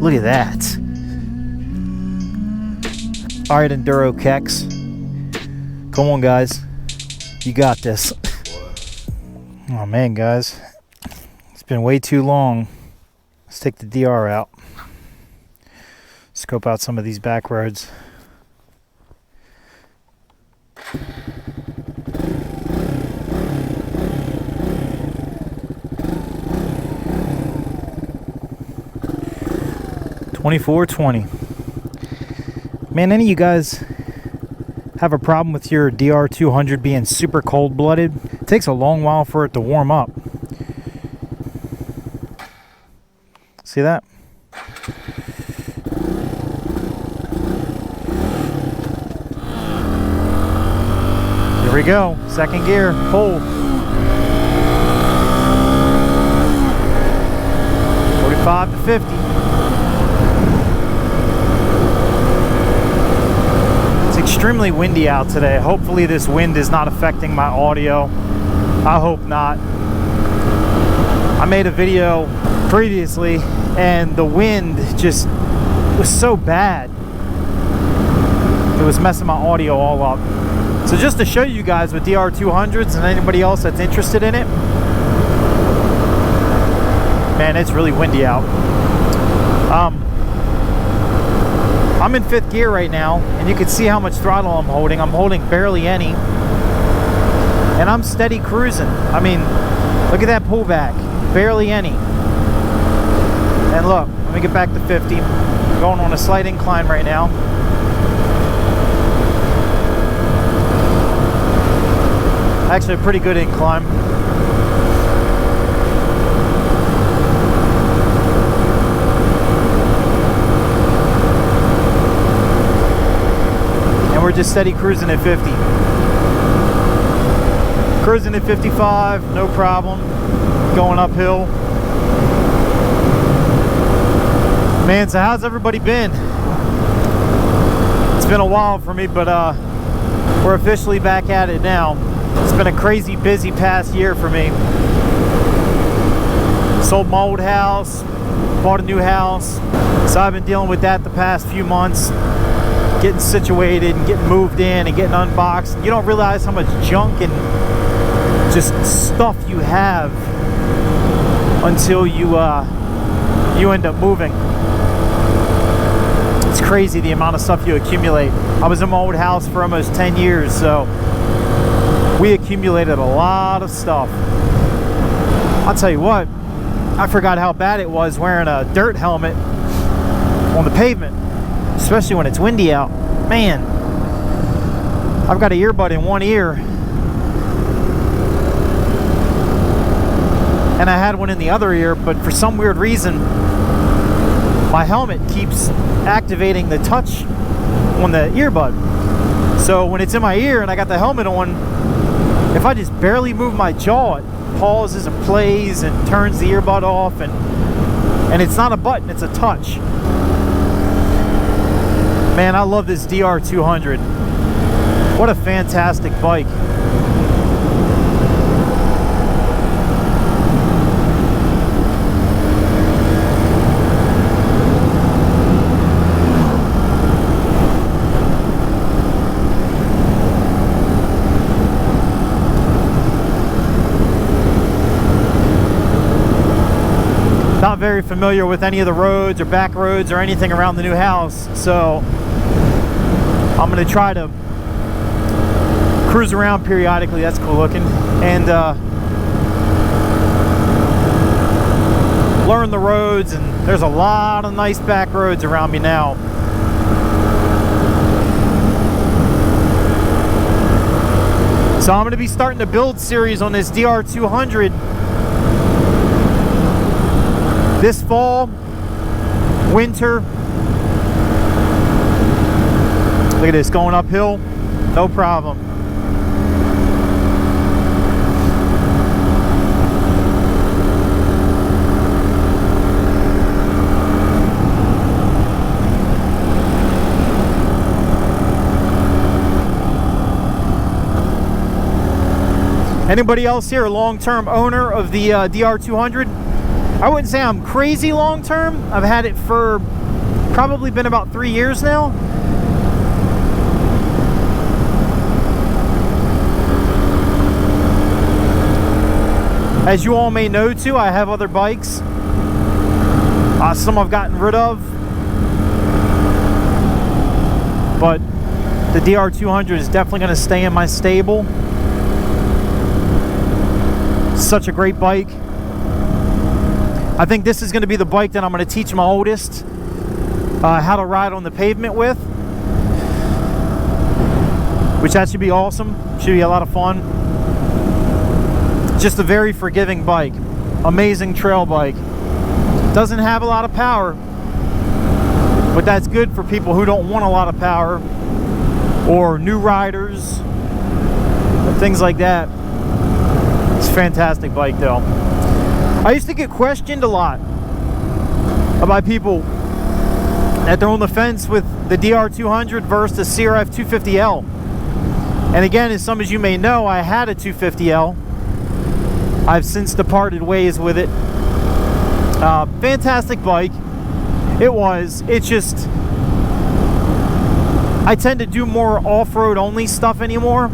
Look at that. All right, Enduro Kex. Come on, guys. You got this. Oh, man, guys. It's been way too long. Let's take the DR out. Scope out some of these back roads. $24.20. Man, any of you guys have a problem with your DR200 being super cold-blooded? It takes a long while for it to warm up. See that? Here we go. Second gear. Pull. 45 to 50. It's extremely windy out today. Hopefully this wind is not affecting my audio. I hope not. I made a video previously and the wind just was so bad. It was messing my audio all up. So just to show you guys with DR200s and anybody else that's interested in it, man, it's really windy out. I'm in 5th gear right now, and you can see how much throttle I'm holding. I'm holding barely any, and I'm steady cruising. I mean, look at that pullback, barely any. And look, let me get back to 50. I'm going on a slight incline right now. Actually, a pretty good incline. And we're just steady cruising at 50. Cruising at 55, no problem. Going uphill. Man, so how's everybody been? It's been a while for me, but we're officially back at it now. It's been a crazy busy past year for me. Sold my old house, bought a new house. So I've been dealing with that the past few months. Getting situated and getting moved in and getting unboxed. You don't realize how much junk and just stuff you have until you end up moving. It's crazy the amount of stuff you accumulate. I was in my old house for almost 10 years, so we accumulated a lot of stuff. I'll tell you what, I forgot how bad it was wearing a dirt helmet on the pavement, especially when it's windy out. Man, I've got an earbud in one ear, and I had one in the other ear, but for some weird reason, my helmet keeps activating the touch on the earbud. So when it's in my ear and I got the helmet on, if I just barely move my jaw, it pauses and plays and turns the earbud off, and it's not a button, it's a touch. Man, I love this DR200. What a fantastic bike. Not very familiar with any of the roads or back roads or anything around the new house, so I'm going to try to cruise around periodically. That's cool looking, and learn the roads. And there's a lot of nice back roads around me now. So I'm going to be starting a build series on this DR200 this fall, winter. Look at this, going uphill, no problem. Anybody else here a long-term owner of the DR200? I wouldn't say I'm crazy long term. I've had it for probably been about 3 years now. As you all may know too, I have other bikes. Some I've gotten rid of. But the DR200 is definitely going to stay in my stable. Such a great bike. I think this is going to be the bike that I'm going to teach my oldest how to ride on the pavement with, which that should be awesome. Should be a lot of fun. Just a very forgiving bike. Amazing trail bike. Doesn't have a lot of power, but that's good for people who don't want a lot of power, or new riders, and things like that. It's a fantastic bike though. I used to get questioned a lot by people that they're on the fence with the DR200 versus the CRF 250L. And again, as some as you may know, I had a 250L. I've since departed ways with it. Fantastic bike. It's just, I tend to do more off-road only stuff anymore,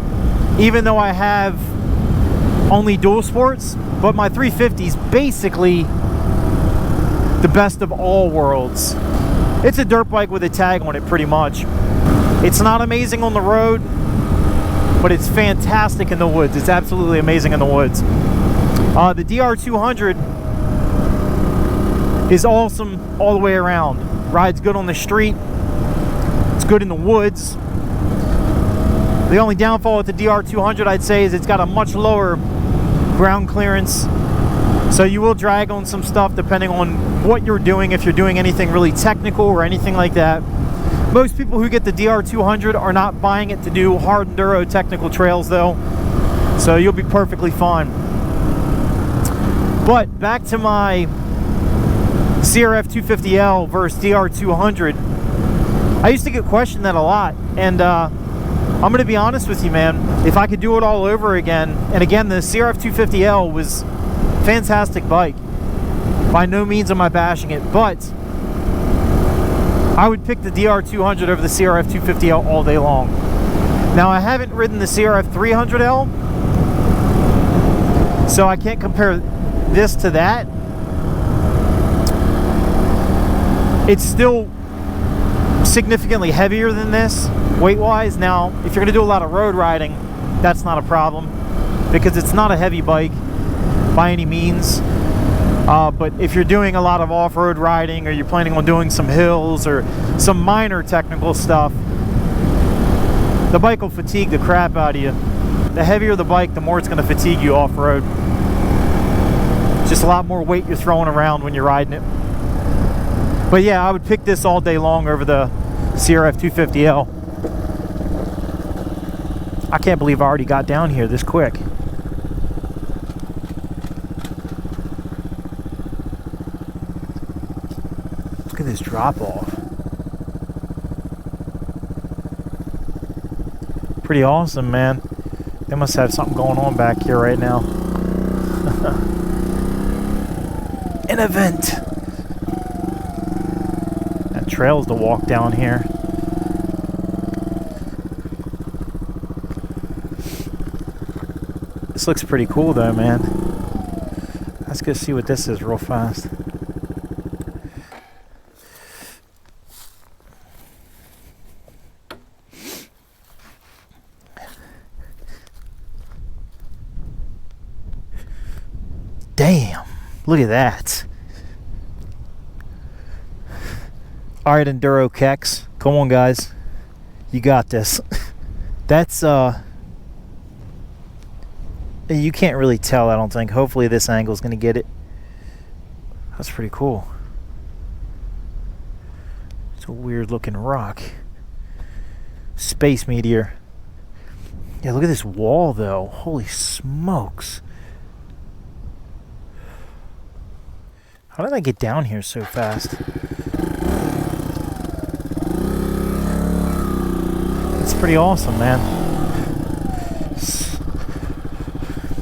even though I have only dual sports. But my 350 is basically the best of all worlds. It's a dirt bike with a tag on it pretty much. It's not amazing on the road, but it's fantastic in the woods. It's absolutely amazing in the woods. The DR200 is awesome all the way around. Rides good on the street. It's good in the woods. The only downfall with the DR200, I'd say, is it's got a much lower ground clearance. So you will drag on some stuff depending on what you're doing, if you're doing anything really technical or anything like that. Most people who get the DR200 are not buying it to do hard enduro technical trails though. So you'll be perfectly fine. But back to my CRF 250L versus DR200. I used to get questioned that a lot, and I'm going to be honest with you, man. If I could do it all over again, and again, the CRF 250L was a fantastic bike. By no means am I bashing it, but I would pick the DR200 over the CRF 250L all day long. Now, I haven't ridden the CRF 300L, so I can't compare this to that. It's still significantly heavier than this weight-wise. Now, if you're going to do a lot of road riding, that's not a problem because it's not a heavy bike by any means. But if you're doing a lot of off-road riding, or you're planning on doing some hills or some minor technical stuff, the bike will fatigue the crap out of you. The heavier the bike, the more it's going to fatigue you off-road. Just a lot more weight you're throwing around when you're riding it. But yeah, I would pick this all day long over the CRF 250L. I can't believe I already got down here this quick. Look at this drop off. Pretty awesome, man. They must have something going on back here right now. An event. That trail's to walk down here. This looks pretty cool though, man. Let's go see what this is real fast. Damn, look at that. Alright, Enduro Kex. Come on, guys. You got this. That's, you can't really tell, I don't think. Hopefully this angle's going to get it. That's pretty cool. It's a weird looking rock. Space meteor. Yeah, look at this wall, though. Holy smokes. How did I get down here so fast? It's pretty awesome, man.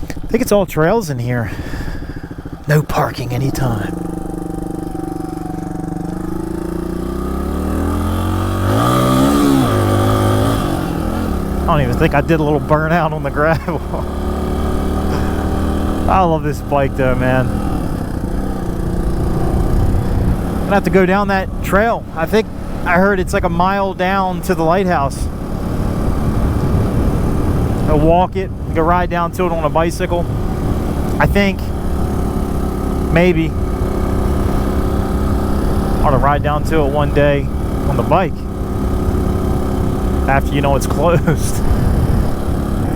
I think it's all trails in here. No parking anytime. I don't even think I did a little burnout on the gravel. I love this bike though, man. I'm gonna have to go down that trail. I think I heard it's like a mile down to the lighthouse. I'll walk it, go ride down to it on a bicycle. I think maybe I ought to ride down to it one day on the bike after you know it's closed.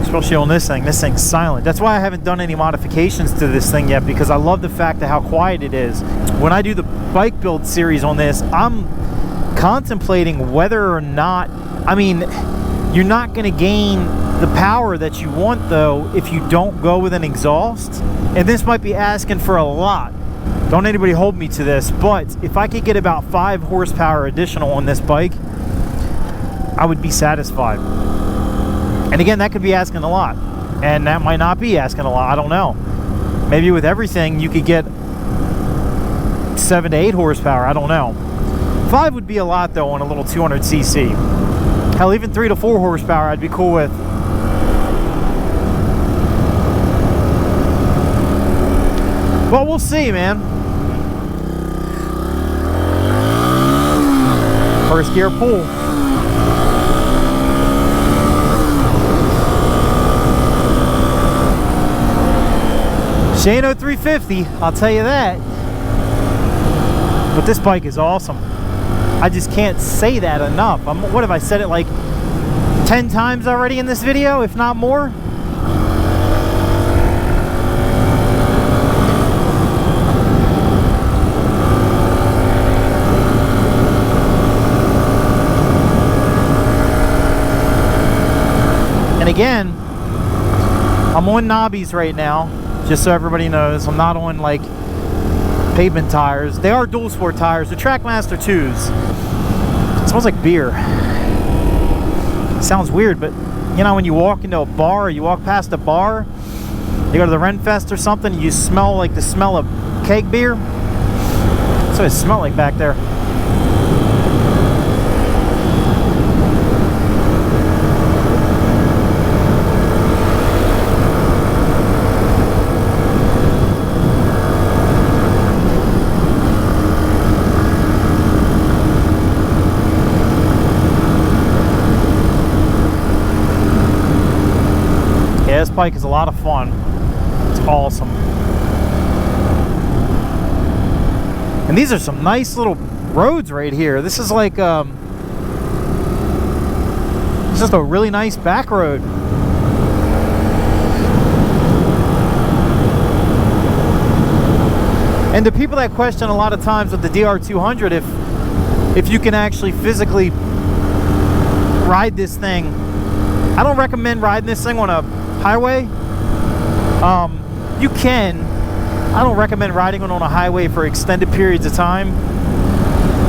Especially on this thing. This thing's silent. That's why I haven't done any modifications to this thing yet, because I love the fact of how quiet it is. When I do the bike build series on this, I'm contemplating whether or not, I mean, you're not going to gain the power that you want though if you don't go with an exhaust. And this might be asking for a lot. Don't anybody hold me to this, but if I could get about 5 horsepower additional on this bike, I would be satisfied. And again, that could be asking a lot, and that might not be asking a lot. I don't know. Maybe with everything you could get 7 to 8 horsepower. I don't know. 5 would be a lot though on a little 200cc. Hell, even 3 to 4 horsepower I'd be cool with. Well, we'll see, man. First gear pull. She ain't no 350, I'll tell you that. But this bike is awesome. I just can't say that enough. What have I said it like 10 times already in this video, if not more? And again, I'm on knobbies right now. Just so everybody knows, I'm not on like pavement tires. They are dual sport tires. The Trackmaster 2s. It smells like beer. It sounds weird, but you know when you walk into a bar, or you walk past a bar, you go to the Renfest or something, you smell like the smell of keg beer. That's what it smells like back there. This bike is a lot of fun. It's awesome. And these are some nice little roads right here. This is like it's just a really nice back road. And the people that question a lot of times with the DR200 if you can actually physically ride this thing, I don't recommend riding this thing on a highway. You can. I don't recommend riding it on a highway for extended periods of time.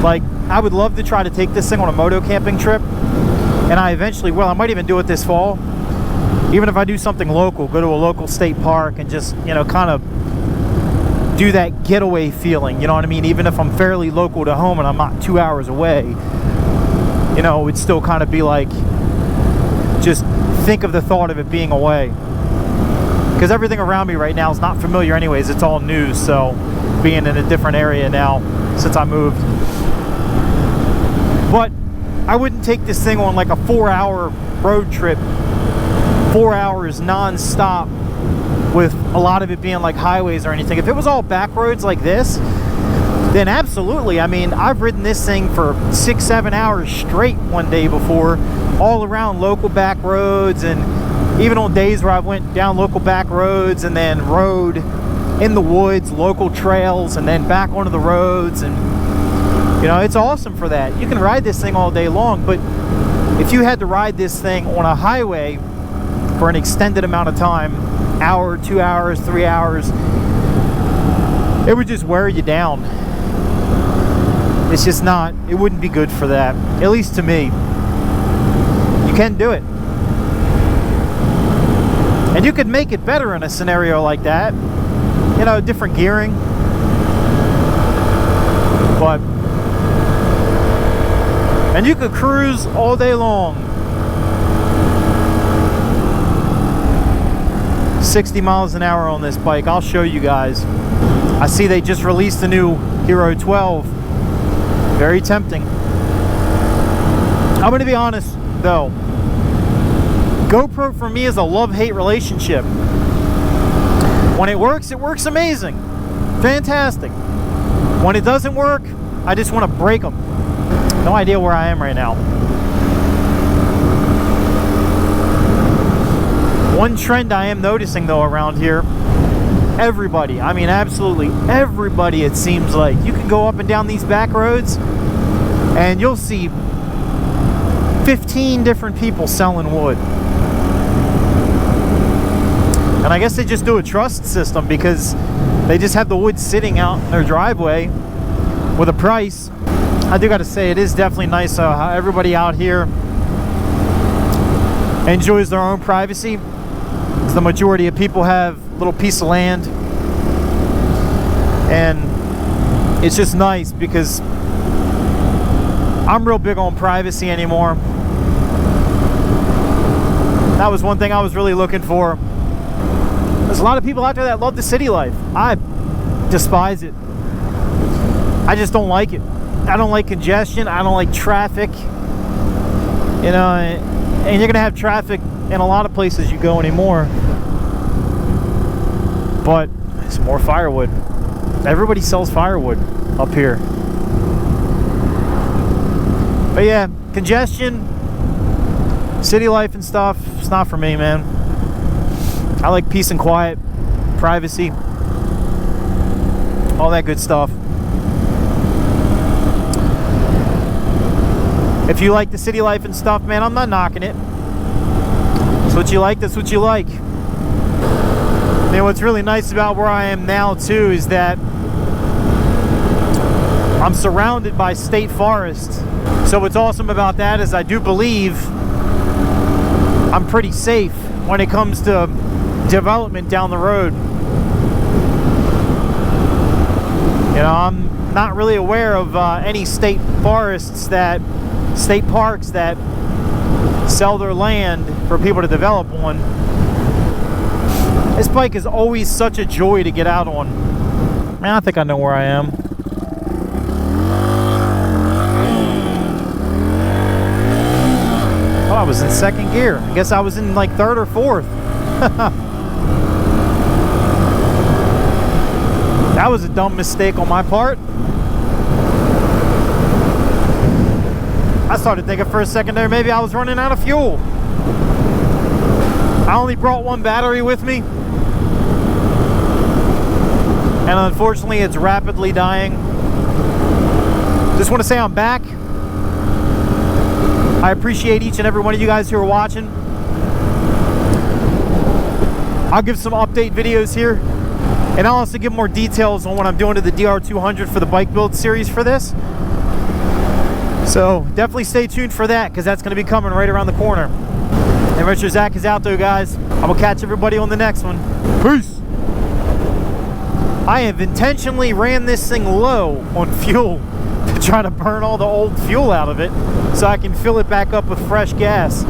Like, I would love to try to take this thing on a moto camping trip, and I eventually will. I might even do it this fall. Even if I do something local, go to a local state park and just, you know, kind of do that getaway feeling, you know what I mean? Even if I'm fairly local to home and I'm not 2 hours away, you know, it would still kind of be like, just think of the thought of it being away, because everything around me right now is not familiar anyways. It's all new, so being in a different area now since I moved. But I wouldn't take this thing on like a 4-hour road trip, 4 hours non-stop, with a lot of it being like highways or anything. If it was all back roads like this, then absolutely. I mean, I've ridden this thing for 6-7 hours straight one day before, all around local back roads, and even on days where I went down local back roads and then rode in the woods, local trails, and then back onto the roads. And you know, it's awesome for that. You can ride this thing all day long, but if you had to ride this thing on a highway for an extended amount of time, hour, 2 hours, 3 hours, it would just wear you down. It's just not, it wouldn't be good for that, at least to me. You can do it. And you could make it better in a scenario like that. you know, different gearing. But, and you could cruise all day long. 60 miles an hour on this bike. I'll show you guys. I see they just released the new Hero 12. Very tempting. I'm gonna be honest though, GoPro for me is a love-hate relationship. When it works amazing, fantastic. When it doesn't work, I just want to break them. No idea where I am right now. One trend I am noticing though around here, everybody, I mean absolutely everybody, it seems like, you can go up and down these back roads and you'll see 15 different people selling wood. And I guess they just do a trust system because they just have the wood sitting out in their driveway with a price. I do got to say, it is definitely nice how everybody out here enjoys their own privacy. Because the majority of people have a little piece of land. And it's just nice because I'm real big on privacy anymore. That was one thing I was really looking for. There's a lot of people out there that love the city life. I despise it. I just don't like it. I don't like congestion. I don't like traffic. You know, and you're gonna have traffic in a lot of places you go anymore. But it's more firewood. Everybody sells firewood up here. But yeah, congestion, city life and stuff, it's not for me, man. I like peace and quiet, privacy, all that good stuff. If you like the city life and stuff, man, I'm not knocking it. That's what you like, that's what you like. You know, what's really nice about where I am now, too, is that I'm surrounded by state forests. So what's awesome about that is I do believe I'm pretty safe when it comes to development down the road. You know, I'm not really aware of any state forests that, state parks that sell their land for people to develop on. This bike is always such a joy to get out on. Man, I think I know where I am. Oh, I was in second gear. I guess I was in like third or fourth. That was a dumb mistake on my part. I started thinking for a second there maybe I was running out of fuel. I only brought one battery with me, and unfortunately it's rapidly dying. Just want to say I'm back. I appreciate each and every one of you guys who are watching. I'll give some update videos here, and I'll also give more details on what I'm doing to the DR200 for the bike build series for this. So definitely stay tuned for that, because that's going to be coming right around the corner. And Richard Zach is out there, guys. I will catch everybody on the next one. Peace! I have intentionally ran this thing low on fuel to try to burn all the old fuel out of it so I can fill it back up with fresh gas.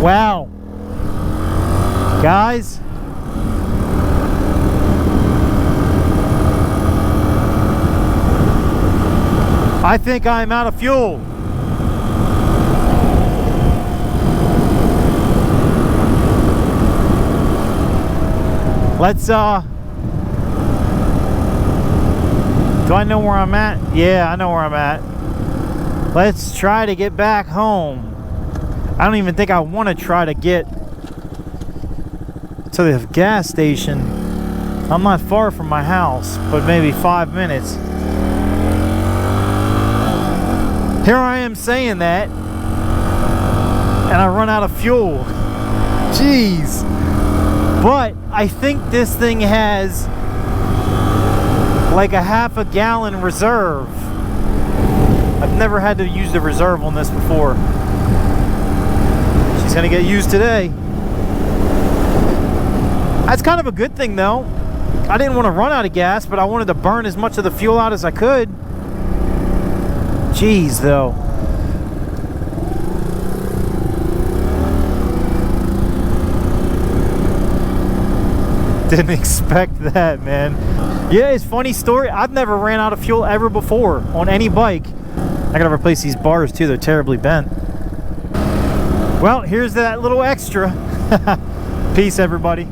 Wow, guys, I think I'm out of fuel. Let's, do I know where I'm at? Yeah, I know where I'm at. Let's try to get back home. I don't even think I want to try to get to the gas station. I'm not far from my house, but maybe 5 minutes. Here I am saying that, and I run out of fuel. Jeez. But I think this thing has like a half a gallon reserve. I've never had to use the reserve on this before. She's gonna get used today. That's kind of a good thing though. I didn't want to run out of gas, but I wanted to burn as much of the fuel out as I could. Jeez though. Didn't expect that, man. Yeah, it's a funny story. I've never ran out of fuel ever before on any bike. I gotta replace these bars too, they're terribly bent. Well, here's that little extra. Peace, everybody.